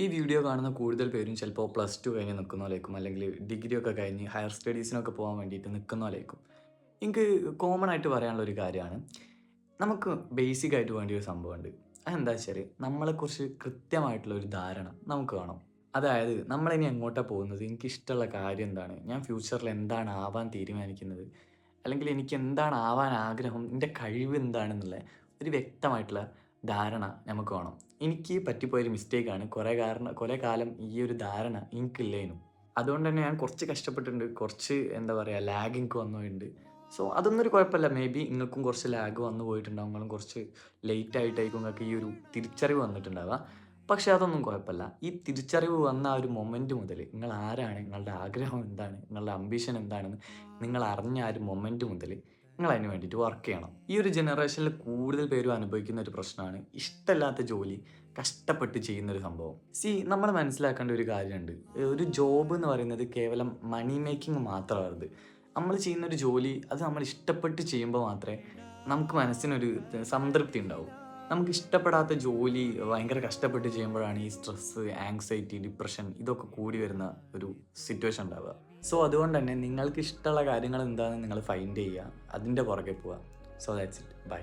ഈ വീഡിയോ കാണുന്ന കൂടുതൽ പേരും ചിലപ്പോൾ +2 കഴിഞ്ഞ് നിൽക്കുന്നവരായിരിക്കും, അല്ലെങ്കിൽ ഡിഗ്രി ഒക്കെ കഴിഞ്ഞ് ഹയർ സ്റ്റഡീസിനൊക്കെ പോകാൻ വേണ്ടിയിട്ട് നിൽക്കുന്നവരായിരിക്കും. എനിക്ക് കോമൺ ആയിട്ട് പറയാനുള്ള ഒരു കാര്യമാണ്, നമുക്ക് ബേസിക് ആയിട്ട് വേണ്ടിയ ഒരു സംഭവമുണ്ട്. അതെന്താ വെച്ചാൽ നമ്മളെക്കുറിച്ച് കൃത്യമായിട്ടുള്ള ഒരു ധാരണ നമുക്ക് വേണം. അതായത് നമ്മളിനി എങ്ങോട്ടാണ് പോകുന്നത്, എനിക്കിഷ്ടമുള്ള കാര്യം എന്താണ്, ഞാൻ ഫ്യൂച്ചറിൽ എന്താണ് ആവാൻ തീരുമാനിക്കുന്നത്, അല്ലെങ്കിൽ എനിക്ക് എന്താണ് ആവാൻ ആഗ്രഹം, എൻ്റെ കഴിവ് എന്താണെന്നുള്ള ഒരു വ്യക്തമായിട്ടുള്ള ധാരണ നമുക്ക് വേണം. എനിക്ക് പറ്റിപ്പോയൊരു മിസ്റ്റേക്കാണ്. കുറേ കാലം ഈ ഒരു ധാരണ എനിക്കില്ലേനു. അതുകൊണ്ട് തന്നെ ഞാൻ കുറച്ച് കഷ്ടപ്പെട്ടിട്ടുണ്ട്. കുറച്ച് എന്താ പറയുക, ലാഗ് എനിക്ക് വന്നു പോയിട്ടുണ്ട്. സോ അതൊന്നും ഒരു കുഴപ്പമില്ല. മേ ബി ഇങ്ങൾക്കും കുറച്ച് ലാഗ് വന്നു പോയിട്ടുണ്ടാവും. നിങ്ങളും കുറച്ച് ലേറ്റ് ആയിട്ടായിരിക്കും നിങ്ങൾക്ക് ഈ ഒരു തിരിച്ചറിവ് വന്നിട്ടുണ്ടാവുക. പക്ഷേ അതൊന്നും കുഴപ്പമില്ല. ഈ തിരിച്ചറിവ് വന്ന ആ ഒരു മൊമെൻറ്റ് മുതൽ നിങ്ങൾ ആരാണ്, നിങ്ങളുടെ ആഗ്രഹം എന്താണ്, നിങ്ങളുടെ അംബിഷൻ എന്താണെന്ന് നിങ്ങൾ അറിഞ്ഞ ആ ഒരു മൊമെൻറ്റ് മുതൽ നിങ്ങൾ അതിന് വേണ്ടിയിട്ട് വർക്ക് ചെയ്യണം. ഈ ഒരു ജനറേഷനിൽ കൂടുതൽ പേരും അനുഭവിക്കുന്ന ഒരു പ്രശ്നമാണ് ഇഷ്ടമില്ലാത്ത ജോലി കഷ്ടപ്പെട്ട് ചെയ്യുന്നൊരു സംഭവം. നമ്മൾ മനസ്സിലാക്കേണ്ട ഒരു കാര്യമുണ്ട്. ഒരു ജോബ് എന്ന് പറയുന്നത് കേവലം മണി മേക്കിംഗ് മാത്രമാവരുത്. നമ്മൾ ചെയ്യുന്നൊരു ജോലി അത് നമ്മൾ ഇഷ്ടപ്പെട്ട് ചെയ്യുമ്പോൾ മാത്രമേ നമുക്ക് മനസ്സിനൊരു സംതൃപ്തി ഉണ്ടാവൂ. നമുക്ക് ഇഷ്ടപ്പെടാത്ത ജോലി ഭയങ്കര കഷ്ടപ്പെട്ട് ചെയ്യുമ്പോഴാണ് ഈ സ്ട്രെസ്സ്, ആങ്സൈറ്റി, ഡിപ്രഷൻ ഇതൊക്കെ കൂടി വരുന്ന ഒരു സിറ്റുവേഷൻ ഉണ്ടാവുക. സോ അതുകൊണ്ട് തന്നെ നിങ്ങൾക്ക് ഇഷ്ടമുള്ള കാര്യങ്ങൾ എന്താണെന്ന് നിങ്ങൾ ഫൈൻഡ് ചെയ്യുക, അതിൻ്റെ പുറകെ പോവുക. So that's it. ബൈ.